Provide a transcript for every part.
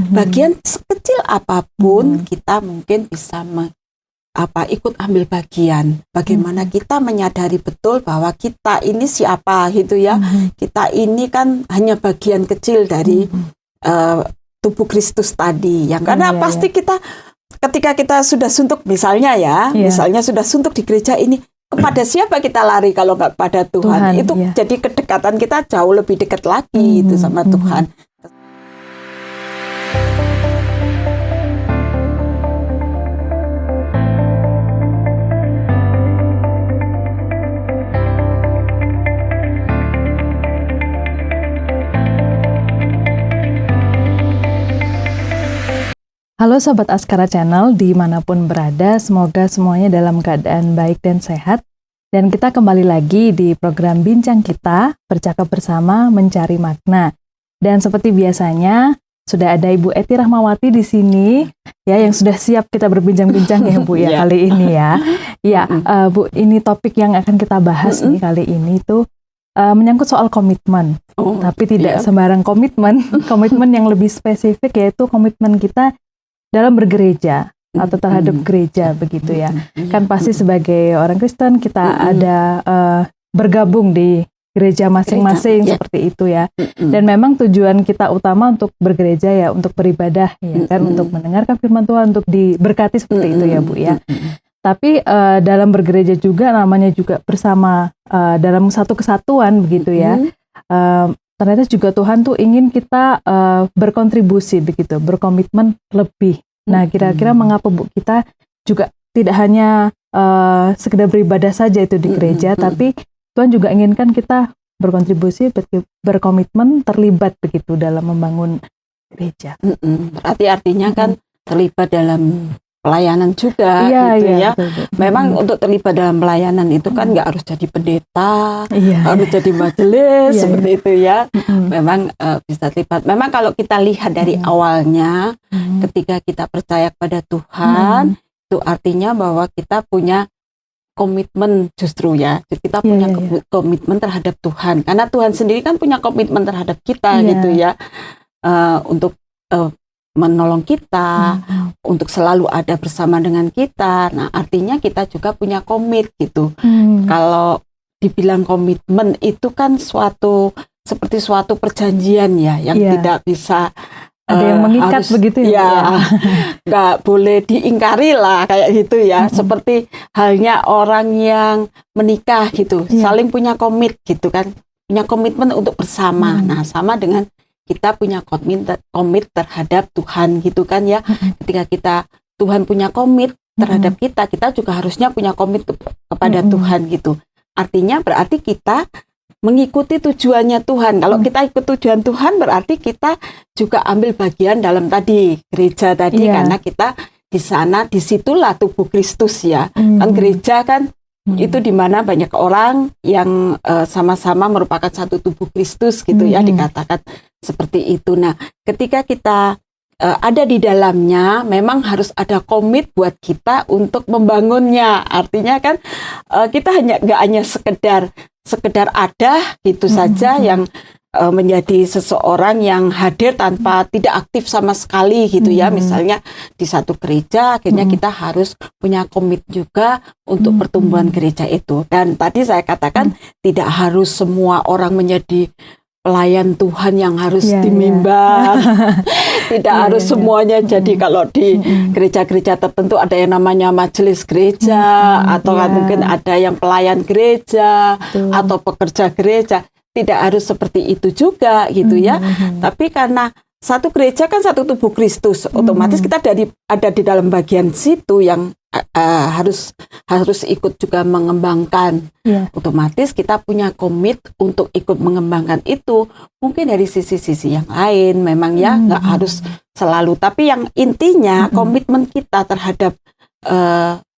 bagian sekecil apapun kita mungkin bisa ikut ambil bagian. Bagaimana kita menyadari betul bahwa kita ini siapa gitu ya. Kita ini kan hanya bagian kecil dari tubuh Kristus tadi. Yang karena pasti kita ketika kita sudah suntuk misalnya misalnya sudah suntuk di gereja ini, kepada siapa kita lari kalau nggak pada Tuhan? Itu jadi kedekatan kita jauh lebih dekat lagi itu sama Tuhan. Halo Sobat Askara Channel, dimanapun berada, semoga semuanya dalam keadaan baik dan sehat. Dan kita kembali lagi di program Bincang Kita, bercakap bersama mencari makna. Dan seperti biasanya, sudah ada Ibu Eti Rahmawati di sini, ya, yang sudah siap kita berbincang-bincang ya Bu ya kali ini ya. Ya, Bu, ini topik yang akan kita bahas nih kali ini itu menyangkut soal komitmen. Tapi tidak sembarang komitmen, komitmen yang lebih spesifik yaitu komitmen kita dalam bergereja atau terhadap gereja begitu ya. Kan pasti sebagai orang Kristen kita ada bergabung di gereja masing-masing seperti itu ya. Dan memang tujuan kita utama untuk bergereja ya untuk beribadah ya kan, untuk mendengarkan firman Tuhan, untuk diberkati seperti itu ya Bu ya. Tapi dalam bergereja juga namanya juga bersama dalam satu kesatuan begitu ya. Ternyata juga Tuhan tuh ingin kita berkontribusi begitu, berkomitmen lebih. Nah, kira-kira mengapa Bu kita juga tidak hanya sekedar beribadah saja itu di gereja, tapi Tuhan juga inginkan kita berkontribusi, berkomitmen, terlibat begitu dalam membangun gereja. Berarti artinya kan terlibat dalam pelayanan juga gitu ya. Betul. Memang untuk terlibat dalam pelayanan itu kan nggak harus jadi pendeta, harus jadi majelis seperti itu ya. Memang bisa terlibat. Memang kalau kita lihat dari awalnya, ketika kita percaya kepada Tuhan, itu artinya bahwa kita punya komitmen justru ya. Kita punya komitmen terhadap Tuhan. Karena Tuhan sendiri kan punya komitmen terhadap kita gitu ya. Untuk menolong kita, untuk selalu ada bersama dengan kita. Nah, artinya kita juga punya komit gitu. Kalau dibilang komitmen itu kan seperti suatu perjanjian ya, yang tidak bisa ada yang mengikat begitu ya. Nggak boleh diingkari lah kayak gitu ya. Seperti halnya orang yang menikah gitu, saling punya komit gitu kan, punya komitmen untuk bersama. Nah, sama dengan kita punya komit terhadap Tuhan gitu kan ya. Ketika Tuhan punya komit terhadap kita juga harusnya punya komit kepada Tuhan gitu. Artinya berarti kita mengikuti tujuannya Tuhan. Kalau kita ikut tujuan Tuhan berarti kita juga ambil bagian dalam tadi gereja tadi karena kita di sana, disitulah tubuh Kristus ya. Kan gereja kan itu di mana banyak orang yang sama-sama merupakan satu tubuh Kristus gitu ya, dikatakan seperti itu. Nah, ketika kita ada di dalamnya, memang harus ada komit buat kita untuk membangunnya. Artinya kan kita nggak hanya sekedar ada gitu saja yang menjadi seseorang yang hadir tanpa tidak aktif sama sekali gitu ya. Misalnya di satu gereja akhirnya kita harus punya komit juga untuk pertumbuhan gereja itu. Dan tadi saya katakan tidak harus semua orang menjadi pelayan Tuhan yang harus dimimbar. Tidak harus semuanya. Jadi kalau di gereja-gereja tertentu ada yang namanya majelis gereja, atau mungkin ada yang pelayan gereja atau pekerja gereja. Tidak harus seperti itu juga gitu ya. Tapi karena satu gereja kan satu tubuh Kristus, otomatis kita ada di dalam bagian situ yang harus ikut juga mengembangkan. Otomatis kita punya komit untuk ikut mengembangkan itu. Mungkin dari sisi-sisi yang lain memang ya nggak harus selalu. Tapi yang intinya komitmen kita terhadap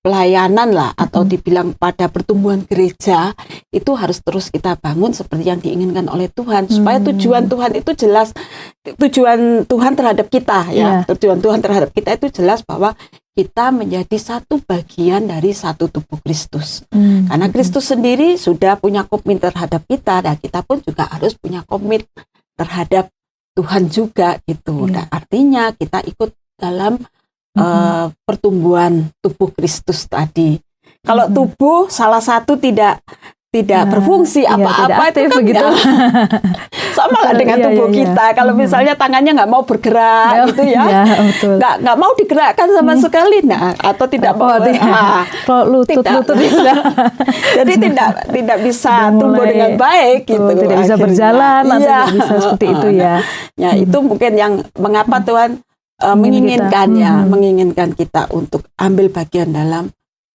pelayanan lah, atau dibilang pada pertumbuhan gereja itu harus terus kita bangun seperti yang diinginkan oleh Tuhan, supaya tujuan Tuhan itu jelas. Tujuan Tuhan terhadap kita ya, tujuan Tuhan terhadap kita itu jelas bahwa kita menjadi satu bagian dari satu tubuh Kristus. Karena Kristus sendiri sudah punya komit terhadap kita, dan kita pun juga harus punya komit terhadap Tuhan juga gitu. Nah, artinya kita ikut dalam pertumbuhan tubuh Kristus tadi. Kalau tubuh salah satu tidak berfungsi apa-apa itu kan begitu. Sama lah dengan tubuh kita. Kalau misalnya tangannya nggak mau bergerak gitu ya, nggak mau digerakkan sama sekali, nah atau tidak mau, lutut jadi tidak bisa tumbuh dengan baik gitu. Tidak bisa berjalan atau tidak bisa seperti itu ya. Ya itu mungkin yang mengapa Tuhan menginginkan kita untuk ambil bagian dalam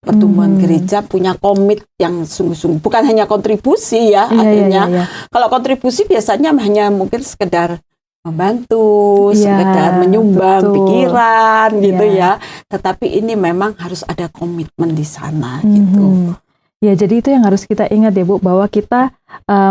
pertumbuhan gereja, punya komit yang sungguh-sungguh, bukan hanya kontribusi ya, artinya kalau kontribusi biasanya hanya mungkin sekedar membantu, sekedar menyumbang pikiran gitu ya, tetapi ini memang harus ada komitmen di sana gitu. Ya, jadi itu yang harus kita ingat ya Bu, bahwa kita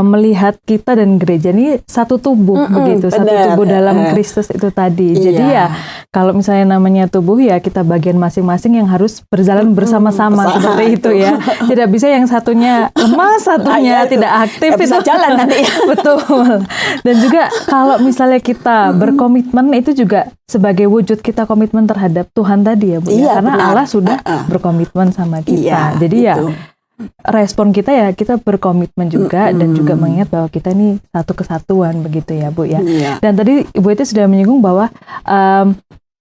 melihat kita dan gereja ini satu tubuh begitu, satu tubuh dalam Kristus itu tadi. Jadi ya kalau misalnya namanya tubuh ya kita bagian masing-masing yang harus berjalan bersama-sama seperti itu ya. Tidak bisa yang satunya lemah, satunya tidak aktif, bisa jalan nanti. Betul. Dan juga kalau misalnya kita berkomitmen itu juga sebagai wujud kita komitmen terhadap Tuhan tadi ya Bu, ya? Karena benar. Allah sudah berkomitmen sama kita. Jadi ya respon kita ya kita berkomitmen juga dan juga mengingat bahwa kita ini satu kesatuan begitu ya Bu ya. Dan tadi Ibu itu sudah menyinggung bahwa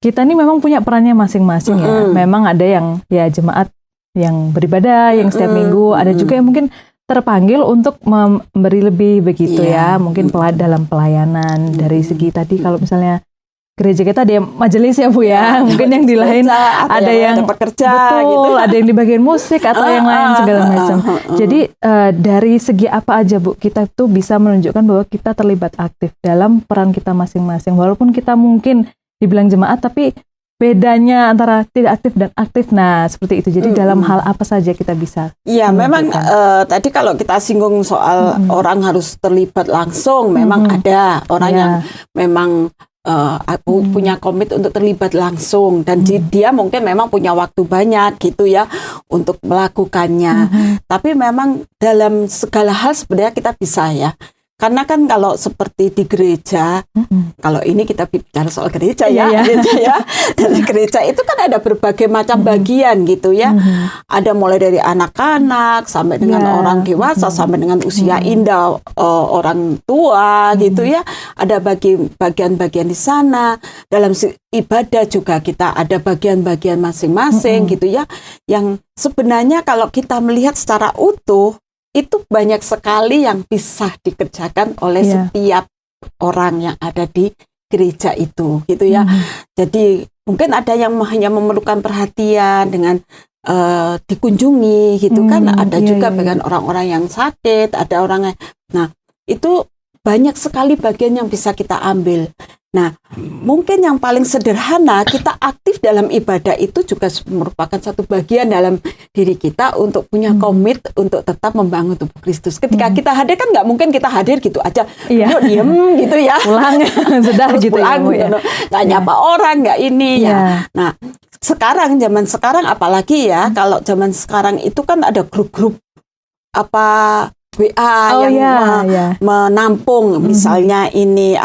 kita ini memang punya perannya masing-masing ya. Memang ada yang ya jemaat yang beribadah yang setiap minggu, ada juga yang mungkin terpanggil untuk memberi lebih begitu ya. Mungkin dalam pelayanan dari segi tadi kalau misalnya gereja kita ada majelis ya Bu ya, mungkin yang di lain ada yang pekerja gitu, ada yang di bagian musik atau yang lain segala macam. Jadi dari segi apa aja Bu, kita tuh bisa menunjukkan bahwa kita terlibat aktif dalam peran kita masing-masing. Walaupun kita mungkin dibilang jemaat, tapi bedanya antara tidak aktif dan aktif. Nah seperti itu. Jadi dalam hal apa saja kita bisa? Iya, memang tadi kalau kita singgung soal orang harus terlibat langsung, memang ada orang yang memang punya komit untuk terlibat langsung dan dia mungkin memang punya waktu banyak gitu ya untuk melakukannya. Tapi memang dalam segala hal sebenarnya kita bisa ya. Karena kan kalau seperti di gereja, kalau ini kita bicara soal gereja gitu ya. Dari gereja itu kan ada berbagai macam bagian gitu ya. Ada mulai dari anak-anak sampai dengan orang dewasa sampai dengan usia indah orang tua gitu ya. Ada bagian-bagian di sana. Dalam ibadah juga kita ada bagian-bagian masing-masing gitu ya. Yang sebenarnya kalau kita melihat secara utuh itu banyak sekali yang bisa dikerjakan oleh setiap orang yang ada di gereja itu, gitu ya. Jadi mungkin ada yang hanya memerlukan perhatian dengan dikunjungi, gitu kan. Ada juga bagian orang-orang yang sakit, ada orang yang, nah itu banyak sekali bagian yang bisa kita ambil. Nah, mungkin yang paling sederhana, kita aktif dalam ibadah itu juga merupakan satu bagian dalam diri kita untuk punya komit untuk tetap membangun tubuh Kristus. Ketika kita hadir kan nggak mungkin kita hadir gitu aja, yuk diem gitu ya. Pulang, sudah gitu pulang, ya. Nggak nyapa orang, nggak ini ya. Nah, zaman sekarang apalagi ya, kalau zaman sekarang itu kan ada grup-grup apa WA menampung, misalnya ini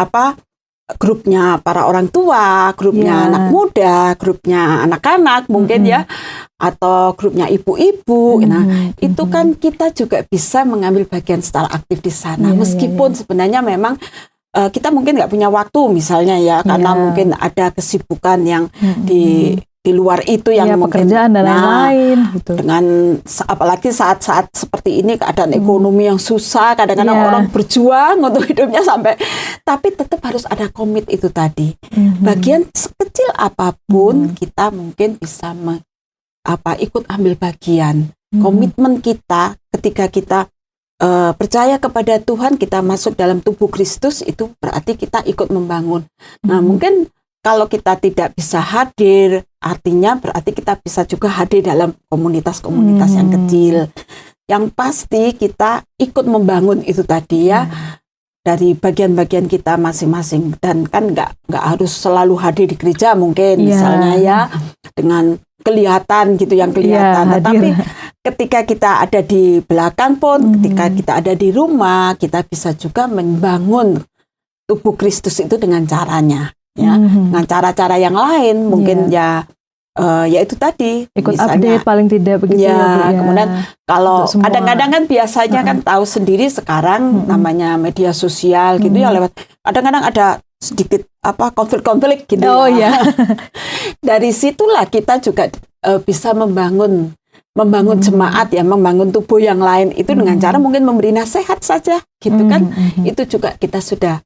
grupnya para orang tua, grupnya anak muda, grupnya anak-anak mungkin ya, atau grupnya ibu-ibu. Nah, itu kan kita juga bisa mengambil bagian secara aktif di sana. Meskipun sebenarnya memang kita mungkin nggak punya waktu misalnya ya, karena mungkin ada kesibukan yang di luar itu yang mungkin pekerjaan dan lain-lain gitu. Dengan apalagi saat-saat seperti ini keadaan ekonomi yang susah, kadang-kadang orang berjuang untuk hidupnya sampai, tapi tetap harus ada komit itu tadi. Bagian sekecil apapun kita mungkin bisa ikut ambil bagian. Komitmen kita ketika kita percaya kepada Tuhan, kita masuk dalam tubuh Kristus, itu berarti kita ikut membangun. Nah, mungkin kalau kita tidak bisa hadir, artinya berarti kita bisa juga hadir dalam komunitas-komunitas yang kecil. Yang pasti kita ikut membangun itu tadi ya, dari bagian-bagian kita masing-masing. Dan kan nggak harus selalu hadir di gereja mungkin, misalnya ya, dengan kelihatan gitu yang kelihatan. Tetapi ketika kita ada di belakang pun, ketika kita ada di rumah, kita bisa juga membangun tubuh Kristus itu dengan caranya, ya, dengan cara-cara yang lain, mungkin ya itu tadi ikut misalnya, update paling tidak begitu ya, Bu, ya. Kemudian kalau kadang-kadang kan biasanya kan tahu sendiri sekarang namanya media sosial gitu ya, lewat kadang-kadang ada sedikit konflik-konflik gitu ya. Dari situlah kita juga bisa membangun jemaat ya, membangun tubuh yang lain itu dengan cara mungkin memberi nasihat saja gitu kan. Itu juga kita sudah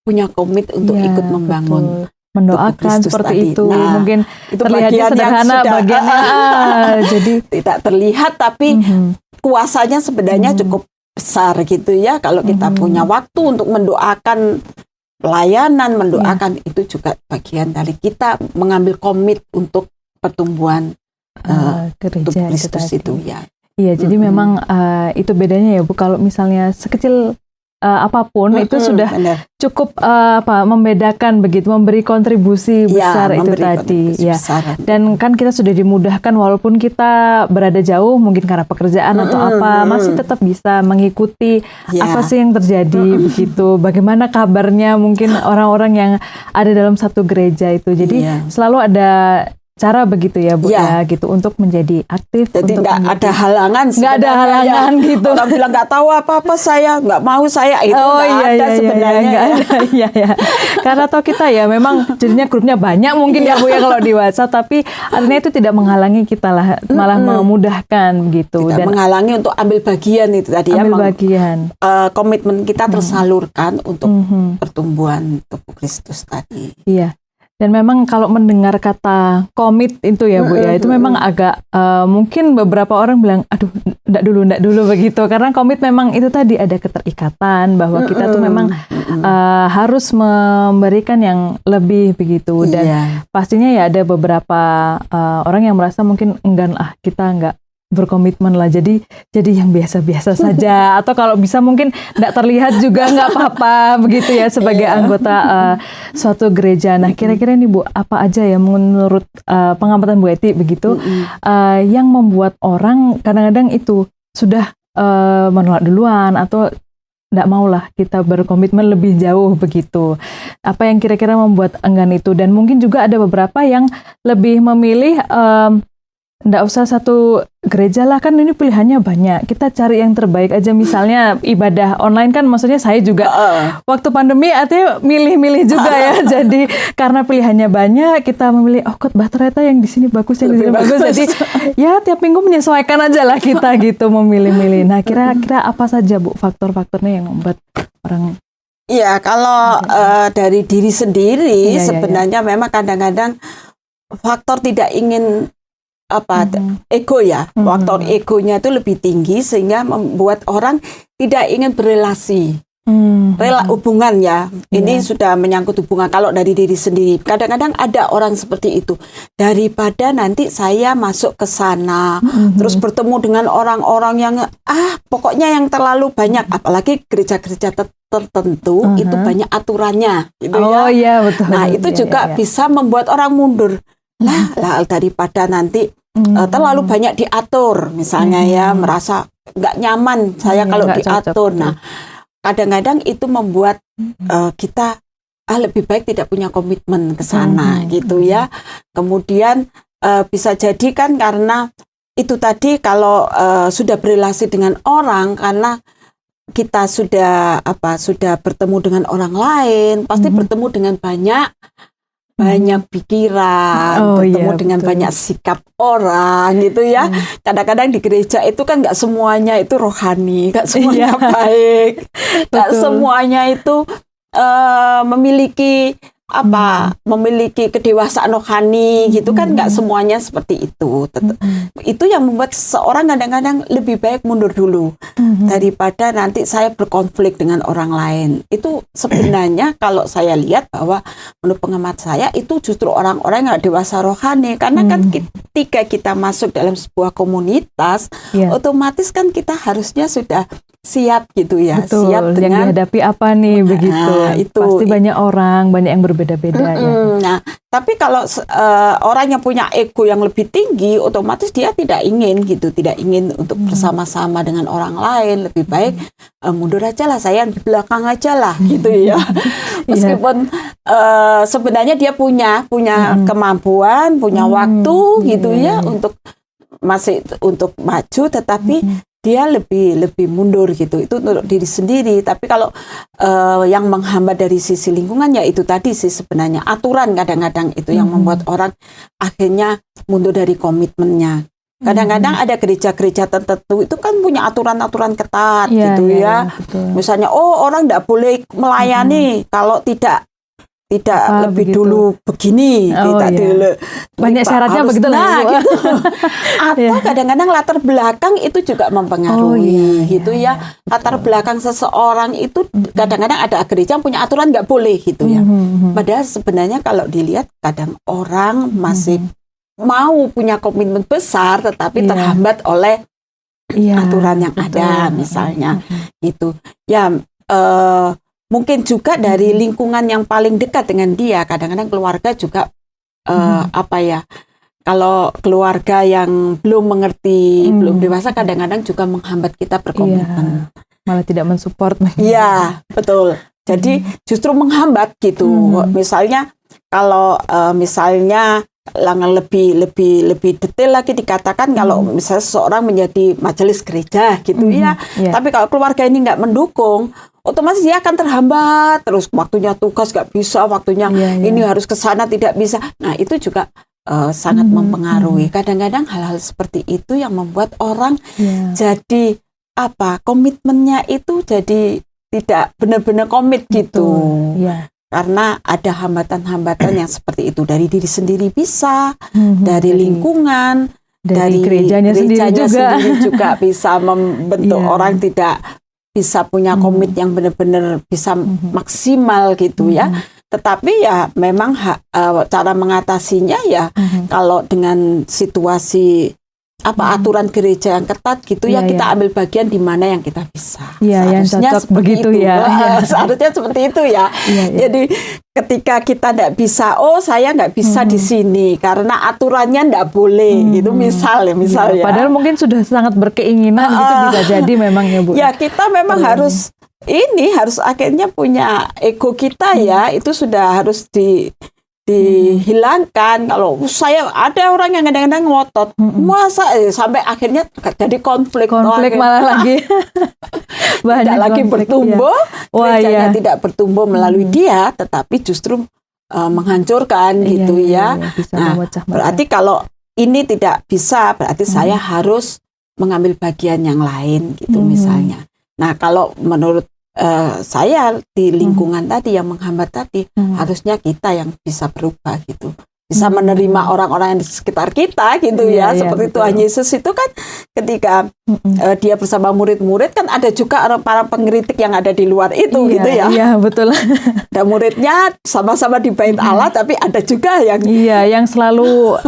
punya komit untuk ikut membangun, mendoakan seperti tadi. itu. Nah, mungkin itu terlihatnya sederhana bagiannya, jadi tidak terlihat tapi kuasanya sebenarnya cukup besar gitu ya. Kalau kita punya waktu untuk mendoakan pelayanan, mendoakan itu juga bagian dari kita mengambil komit untuk pertumbuhan gereja Kristus itu ya. Iya, jadi memang itu bedanya ya Bu, kalau misalnya sekecil apapun itu sudah cukup membedakan begitu, memberi kontribusi besar itu tadi ya. Dan kan kita sudah dimudahkan walaupun kita berada jauh mungkin karena pekerjaan atau apa, masih tetap bisa mengikuti apa sih yang terjadi begitu. Bagaimana kabarnya mungkin orang-orang yang ada dalam satu gereja itu. Jadi selalu ada cara begitu ya Bu ya gitu untuk menjadi aktif. Jadi nggak ada halangan, gitu. Orang bilang nggak tahu apa-apa, saya nggak mau, saya itu ada sebenarnya. Karena toh kita ya memang jadinya grupnya banyak mungkin ya Bu ya kalau di WhatsApp, tapi artinya itu tidak menghalangi kita lah, malah memudahkan gitu. Tidak menghalangi untuk ambil bagian itu tadi bagian. Komitmen kita tersalurkan untuk pertumbuhan tubuh Kristus tadi. Iya. Dan memang kalau mendengar kata komit itu ya Bu ya, itu memang agak mungkin beberapa orang bilang, aduh enggak dulu begitu. Karena komit memang itu tadi ada keterikatan bahwa kita tuh memang harus memberikan yang lebih begitu. Dan pastinya ya ada beberapa orang yang merasa mungkin enggan, kita enggak berkomitmen lah, jadi yang biasa-biasa saja, atau kalau bisa mungkin tidak terlihat juga nggak apa-apa begitu ya sebagai anggota suatu gereja. Nah kira-kira nih Bu, apa aja ya menurut pengamatan Bu Eti begitu yang membuat orang kadang-kadang itu sudah menolak duluan atau tidak maulah kita berkomitmen lebih jauh begitu. Apa yang kira-kira membuat enggan itu? Dan mungkin juga ada beberapa yang lebih memilih nggak usah satu gereja lah, kan ini pilihannya banyak, kita cari yang terbaik aja. Misalnya ibadah online kan, maksudnya saya juga waktu pandemi artinya milih-milih juga ya. Jadi karena pilihannya banyak, kita memilih khotbah ternyata yang di sini bagus, yang di sini bagus. Jadi ya tiap minggu menyesuaikan aja lah kita gitu memilih-milih. Nah kira-kira apa saja Bu faktor-faktornya yang membuat orang? Iya, kalau dari diri sendiri sebenarnya memang kadang-kadang faktor tidak ingin ego ya, faktor egonya itu lebih tinggi sehingga membuat orang tidak ingin berelasi, hubungan ya. Ini sudah menyangkut hubungan. Kalau dari diri sendiri, kadang-kadang ada orang seperti itu. Daripada nanti saya masuk ke sana, terus bertemu dengan orang-orang yang pokoknya yang terlalu banyak, apalagi gereja-gereja tertentu itu banyak aturannya, gitu ya. Iya betul. Nah itu juga bisa membuat orang mundur. Lah daripada nanti terlalu banyak diatur, misalnya ya, merasa nggak nyaman saya kalau diatur. Nah, kadang-kadang itu membuat kita lebih baik tidak punya komitmen ke sana, gitu ya. Kemudian bisa jadi kan karena itu tadi, kalau sudah berrelasi dengan orang, karena kita sudah bertemu dengan orang lain, pasti bertemu dengan banyak pikiran, bertemu dengan banyak sikap orang gitu ya. Kadang-kadang di gereja itu kan nggak semuanya itu rohani, nggak semuanya baik, nggak semuanya itu memiliki memiliki kedewasaan rohani gitu kan, nggak semuanya seperti itu. Itu yang membuat seorang kadang-kadang lebih baik mundur dulu daripada nanti saya berkonflik dengan orang lain. Itu sebenarnya kalau saya lihat bahwa menurut pengamat saya itu justru orang-orang yang dewasa rohani, karena kan ketika kita masuk dalam sebuah komunitas, otomatis kan kita harusnya sudah siap gitu ya. Betul, siap dengan yang dihadapi apa nih begitu. Itu pasti banyak orang, banyak yang berbeda-beda ya. Nah, Tapi kalau orang yang punya ego yang lebih tinggi, otomatis dia tidak ingin untuk bersama-sama dengan orang lain. Lebih baik mundur aja lah, saya di belakang aja lah, gitu ya. Meskipun sebenarnya dia punya kemampuan, punya waktu, gitu ya, untuk maju, tetapi dia lebih mundur gitu. Itu untuk diri sendiri. Tapi kalau yang menghambat dari sisi lingkungan, ya itu tadi sih sebenarnya aturan kadang-kadang itu yang membuat orang akhirnya mundur dari komitmennya. Kadang-kadang ada gereja-gereja tertentu itu kan punya aturan-aturan ketat gitu ya. Misalnya orang tidak boleh melayani kalau tidak lebih begitu. Dulu begini, banyak syaratnya begitu lah. Gitu. Atau kadang-kadang latar belakang itu juga mempengaruhi, gitu ya. Latar belakang seseorang itu kadang-kadang ada gereja yang punya aturan nggak boleh gitu ya. Padahal sebenarnya kalau dilihat kadang orang masih mau punya komitmen besar, tetapi terhambat oleh aturan yang ada, misalnya gitu. Ya. Mungkin juga dari lingkungan yang paling dekat dengan dia. Kadang-kadang keluarga juga kalau keluarga yang belum mengerti, belum dewasa, kadang-kadang juga menghambat kita berkomitmen. Malah tidak mensupport. Iya, betul. Jadi justru menghambat gitu. Misalnya kalau misalnya lebih detail lagi dikatakan kalau misalnya seseorang menjadi majelis gereja gitu ya. Tapi kalau keluarga ini nggak mendukung, otomatis dia akan terhambat terus, waktunya tugas nggak bisa, waktunya ini harus ke sana tidak bisa. Nah itu juga sangat mempengaruhi. Kadang-kadang hal-hal seperti itu yang membuat orang jadi komitmennya itu jadi tidak benar-benar komit gitu. Karena ada hambatan-hambatan yang seperti itu dari diri sendiri bisa, dari lingkungan, dari gerejanya sendiri juga bisa membentuk orang tidak bisa punya komit yang benar-benar bisa maksimal gitu ya. Tetapi ya memang cara mengatasinya ya kalau dengan situasi aturan gereja yang ketat gitu kita ambil bagian di mana yang kita bisa. Yang cocok begitu itu. Seharusnya seperti itu ya. Jadi ketika kita tidak bisa, saya nggak bisa di sini karena aturannya nggak boleh gitu misalnya. Padahal mungkin sudah sangat berkeinginan gitu bisa jadi memang ya Bu. Ya kita memang harus akhirnya punya ego kita itu sudah harus dihilangkan. Kalau saya ada orang yang kadang-kadang ngotot, masa sampai akhirnya jadi konflik malah lagi tidak lagi bertumbuh, gerejanya tidak bertumbuh melalui dia, tetapi justru menghancurkan gitu ya. Nah, berarti kalau ini tidak bisa, berarti saya harus mengambil bagian yang lain gitu misalnya. Nah, kalau menurut saya di lingkungan tadi yang menghambat tadi, harusnya kita yang bisa berubah gitu, bisa menerima orang-orang yang di sekitar kita gitu ya. Seperti Tuhan Yesus itu kan ketika dia bersama murid-murid kan ada juga para pengkritik yang ada di luar itu gitu ya. Iya betul. Dan muridnya sama-sama di bait Allah, tapi ada juga yang selalu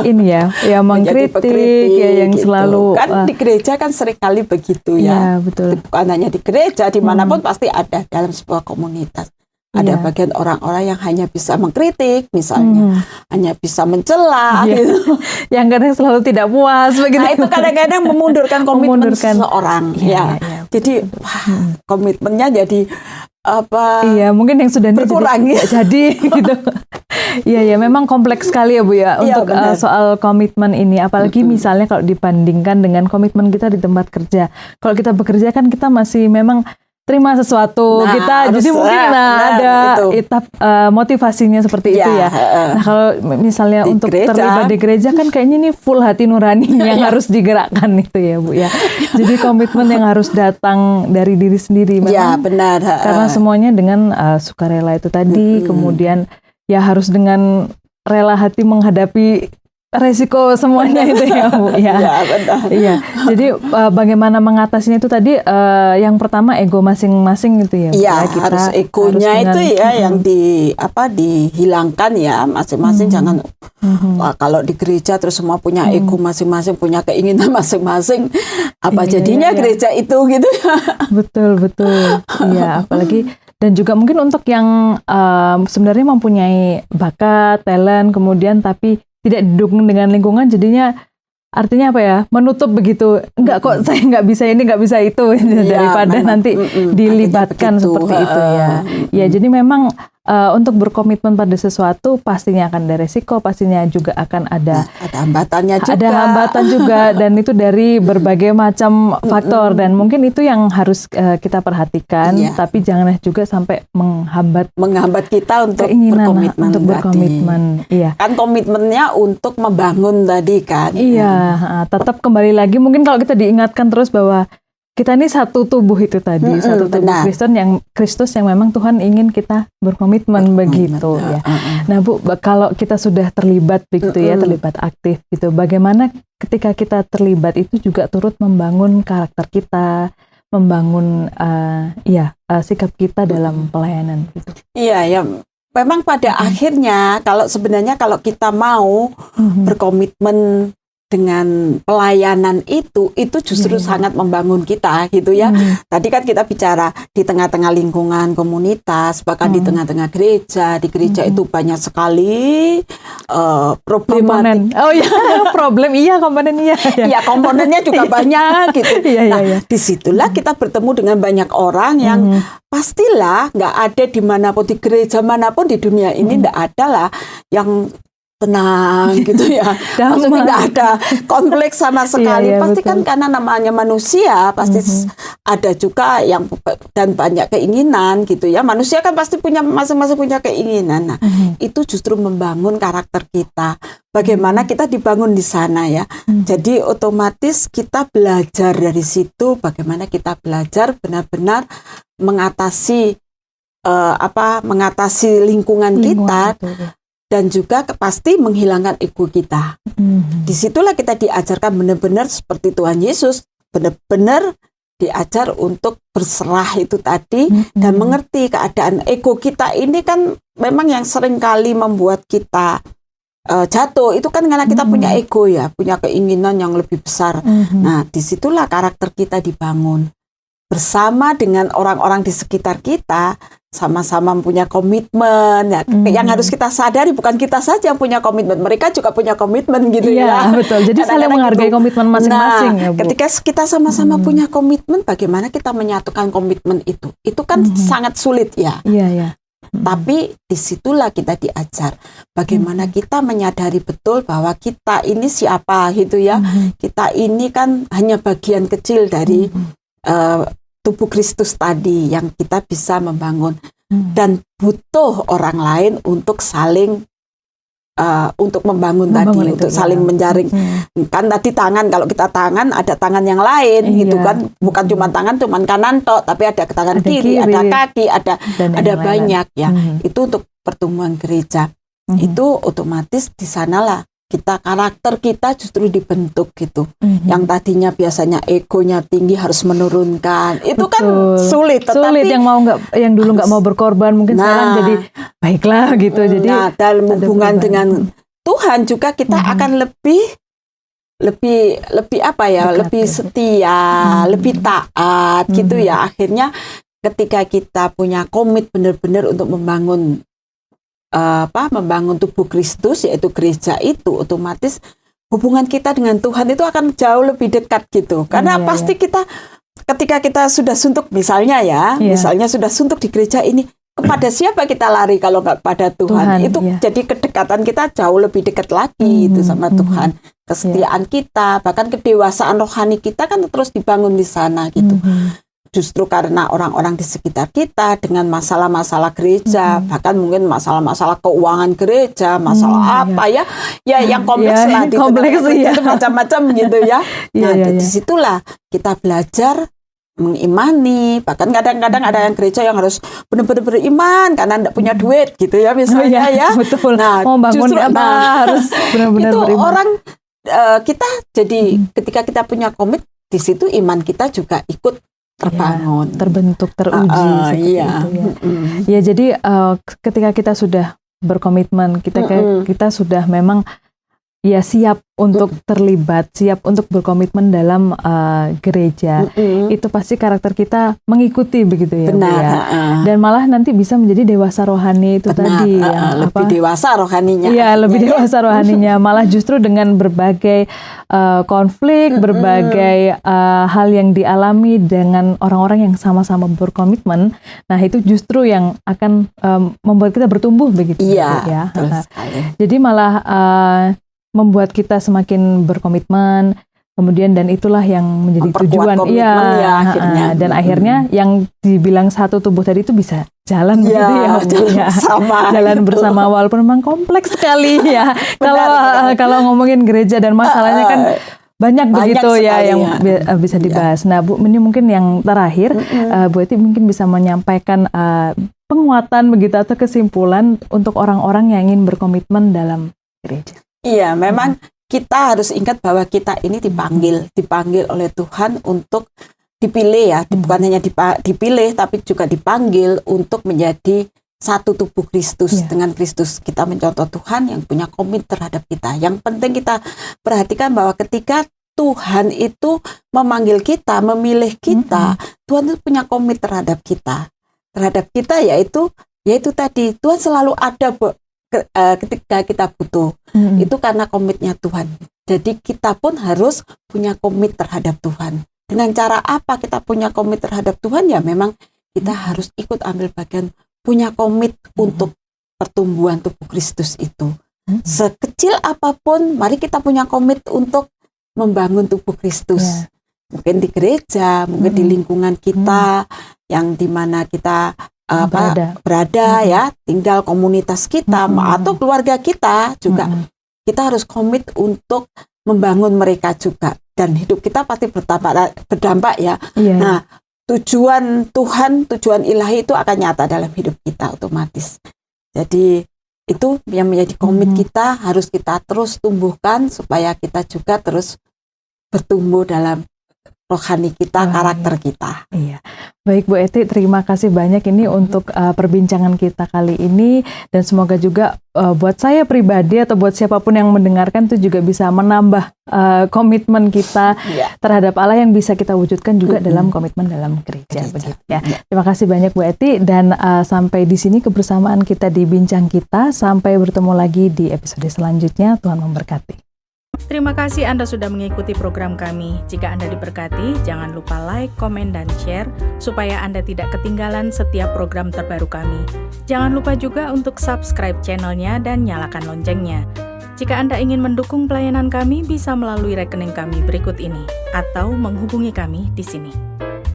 mengkritik yang gitu. Selalu kan di gereja kan seringkali begitu ya. Betul. Bukan hanya di gereja, dimanapun pasti ada dalam sebuah komunitas. Ada bagian orang-orang yang hanya bisa mengkritik, misalnya hanya bisa mencela, gitu. Yang kadang selalu tidak puas. Begitu. Nah itu kadang-kadang memundurkan komitmen seseorang. Jadi komitmennya jadi mungkin yang sudah berkurang jadi gitu. Iya memang kompleks sekali ya Bu ya untuk soal komitmen ini. Apalagi misalnya kalau dibandingkan dengan komitmen kita di tempat kerja. Kalau kita bekerja kan kita masih memang terima sesuatu jadi mungkin ada motivasinya seperti itu ya. Nah kalau misalnya untuk terlibat di gereja kan kayaknya ini full hati nurani yang harus digerakkan itu ya Bu ya. Jadi komitmen yang harus datang dari diri sendiri. Iya benar. Karena semuanya dengan sukarela itu tadi, kemudian ya harus dengan rela hati menghadapi resiko semuanya itu ya Bu ya. Iya. Jadi bagaimana mengatasinya itu tadi yang pertama ego masing-masing gitu ya Bu. Iya, harus egonya harus itu yang dihilangkan ya masing-masing. Jangan kalau di gereja terus semua punya ego masing-masing, punya keinginan masing-masing. Jadinya gereja itu gitu. Betul. Iya, apalagi Dan juga mungkin untuk yang sebenarnya mempunyai bakat, talent, kemudian tapi tidak didukung dengan lingkungan, jadinya artinya apa ya, menutup begitu, enggak kok saya nggak bisa ini, nggak bisa itu, daripada memang, nanti dilibatkan seperti itu ya. Ya, jadi memang untuk berkomitmen pada sesuatu pastinya akan ada resiko, pastinya juga akan ada hambatannya juga. Ada hambatan juga, dan itu dari berbagai macam faktor, dan mungkin itu yang harus kita perhatikan, tapi jangan juga sampai menghambat kita untuk keinginan untuk berkomitmen. Iya. Kan komitmennya untuk membangun tadi kan. Iya, tetap kembali lagi mungkin kalau kita diingatkan terus bahwa kita ini satu tubuh itu tadi, satu tubuh Kristus yang memang Tuhan ingin kita berkomitmen begitu ya. Nah Bu, kalau kita sudah terlibat begitu ya, terlibat aktif gitu, bagaimana ketika kita terlibat itu juga turut membangun karakter kita, membangun sikap kita dalam pelayanan gitu. Iya ya. Memang pada akhirnya sebenarnya kalau kita mau berkomitmen dengan pelayanan itu justru sangat membangun kita gitu ya. Tadi kan kita bicara di tengah-tengah lingkungan komunitas, bahkan di tengah-tengah gereja. Di gereja itu banyak sekali problematik. Oh iya, problem komponen iya. Iya, komponennya juga banyak gitu. Disitulah kita bertemu dengan banyak orang yang pastilah nggak ada dimanapun, di gereja manapun di dunia ini nggak ada lah yang tenang gitu ya. Maksudnya nggak ada konflik sama sekali. Pasti betul. Kan karena namanya manusia pasti ada juga yang dan banyak keinginan gitu ya. Manusia kan pasti punya masing-masing punya keinginan. Nah, itu justru membangun karakter kita. Bagaimana kita dibangun di sana ya. Jadi otomatis kita belajar dari situ, bagaimana kita belajar benar-benar mengatasi mengatasi lingkungan kita. Betul. Dan juga pasti menghilangkan ego kita. Disitulah kita diajarkan benar-benar seperti Tuhan Yesus, benar-benar diajar untuk berserah itu tadi dan mengerti keadaan ego kita ini kan memang yang sering kali membuat kita jatuh. Itu kan karena kita punya ego ya, punya keinginan yang lebih besar. Nah, disitulah karakter kita dibangun. Bersama dengan orang-orang di sekitar kita, sama-sama punya komitmen ya. Yang harus kita sadari bukan kita saja yang punya komitmen, mereka juga punya komitmen gitu ya. Betul. Jadi saling menghargai komitmen masing-masing ya, Bu. Ketika kita sama-sama punya komitmen, bagaimana kita menyatukan komitmen itu? Itu kan sangat sulit ya. Iya. Tapi disitulah kita diajar bagaimana kita menyadari betul bahwa kita ini siapa gitu ya. Kita ini kan hanya bagian kecil dari tubuh Kristus tadi yang kita bisa membangun dan butuh orang lain untuk saling untuk membangun tadi, untuk saling menjaring. Kan tadi tangan, kalau kita tangan ada tangan yang lain gitu kan, bukan cuma tangan cuman kanan tok, tapi ada tangan kiri, ada kaki, ada banyak ya. Itu untuk pertumbuhan gereja. Itu otomatis di sanalah kita karakter kita justru dibentuk gitu. Yang tadinya biasanya egonya tinggi harus menurunkan. Itu kan sulit. Sulit yang dulu nggak mau berkorban mungkin sekarang jadi baiklah gitu. Jadi dalam hubungan dengan Tuhan juga kita akan lebih apa ya? Lebih setia, lebih taat gitu ya. Akhirnya ketika kita punya komit benar-benar untuk membangun tubuh Kristus, yaitu gereja itu, otomatis hubungan kita dengan Tuhan itu akan jauh lebih dekat gitu. Karena pasti kita ketika kita sudah suntuk misalnya misalnya sudah suntuk di gereja ini, kepada siapa kita lari kalau nggak pada Tuhan? Itu jadi kedekatan kita jauh lebih dekat lagi itu sama Tuhan. Kesetiaan kita, bahkan kedewasaan rohani kita kan terus dibangun di sana gitu. Justru karena orang-orang di sekitar kita dengan masalah-masalah gereja, bahkan mungkin masalah-masalah keuangan gereja, masalah yang kompleks lah, itu macam-macam gitu ya. Disitulah kita belajar mengimani, bahkan kadang-kadang ada yang gereja yang harus benar-benar beriman karena tidak punya duit gitu ya misalnya Betul. Nah, mau bangun justru harus benar-benar itu beriman. Orang kita jadi ketika kita punya komit di situ, iman kita juga ikut terbangun, terbentuk, teruji seperti itu ya. Ya, jadi ketika kita sudah berkomitmen, kita sudah memang ya siap untuk terlibat, siap untuk berkomitmen dalam gereja, itu pasti karakter kita mengikuti begitu ya, Bu, Benar. ya. Dan malah nanti bisa menjadi dewasa rohani itu Benar, tadi, yang lebih dewasa rohaninya. Iya, lebih artinya, dewasa rohaninya. Malah justru dengan berbagai konflik, berbagai hal yang dialami dengan orang-orang yang sama-sama berkomitmen, nah itu justru yang akan membuat kita bertumbuh begitu, Iya, Bu, ya. betul sekali. Jadi malah membuat kita semakin berkomitmen, kemudian dan itulah yang menjadi Memperkuat tujuan, komitmen ya akhirnya. dan akhirnya yang dibilang satu tubuh tadi itu bisa jalan begitu ya, Bu, jalan ya. bersama. Jalan gitu. bersama, walaupun memang kompleks sekali ya. Benar. Kalau ngomongin gereja dan masalahnya kan banyak begitu ya sekali, yang ya. bisa dibahas. Nah, Bu, ini mungkin yang terakhir, Bu Eti mungkin bisa menyampaikan penguatan begitu atau kesimpulan untuk orang-orang yang ingin berkomitmen dalam gereja. Iya, memang kita harus ingat bahwa kita ini dipanggil oleh Tuhan untuk dipilih ya, bukan hanya dipilih tapi juga dipanggil untuk menjadi satu tubuh Kristus. Dengan Kristus kita mencontoh Tuhan yang punya komit terhadap kita. Yang penting kita perhatikan bahwa ketika Tuhan itu memanggil kita, memilih kita, Tuhan itu punya komit terhadap kita. Terhadap kita yaitu tadi Tuhan selalu ada ketika kita butuh. Itu karena komitnya Tuhan. Jadi kita pun harus punya komit terhadap Tuhan. Dengan cara apa kita punya komit terhadap Tuhan? Ya memang kita harus ikut ambil bagian, punya komit untuk pertumbuhan tubuh Kristus itu. Sekecil apapun, mari kita punya komit untuk membangun tubuh Kristus. Mungkin di gereja, mungkin di lingkungan kita, yang dimana kita berada ya, tinggal komunitas kita atau keluarga kita juga. Kita harus komit untuk membangun mereka juga, dan hidup kita pasti berdampak ya. Nah, tujuan Tuhan, tujuan ilahi itu akan nyata dalam hidup kita otomatis. Jadi itu yang menjadi komit kita, harus kita terus tumbuhkan supaya kita juga terus bertumbuh dalam rohani kita, karakter kita. Iya. Baik Bu Eti, terima kasih banyak ini untuk perbincangan kita kali ini, dan semoga juga buat saya pribadi atau buat siapapun yang mendengarkan itu juga bisa menambah komitmen kita terhadap Allah yang bisa kita wujudkan juga dalam komitmen dalam gereja. Begitu ya. Terima kasih banyak Bu Eti, dan sampai di sini kebersamaan kita di Bincang Kita. Sampai bertemu lagi di episode selanjutnya. Tuhan memberkati. Terima kasih Anda sudah mengikuti program kami. Jika Anda diberkati, jangan lupa like, komen, dan share supaya Anda tidak ketinggalan setiap program terbaru kami. Jangan lupa juga untuk subscribe channelnya dan nyalakan loncengnya. Jika Anda ingin mendukung pelayanan kami, bisa melalui rekening kami berikut ini atau menghubungi kami di sini.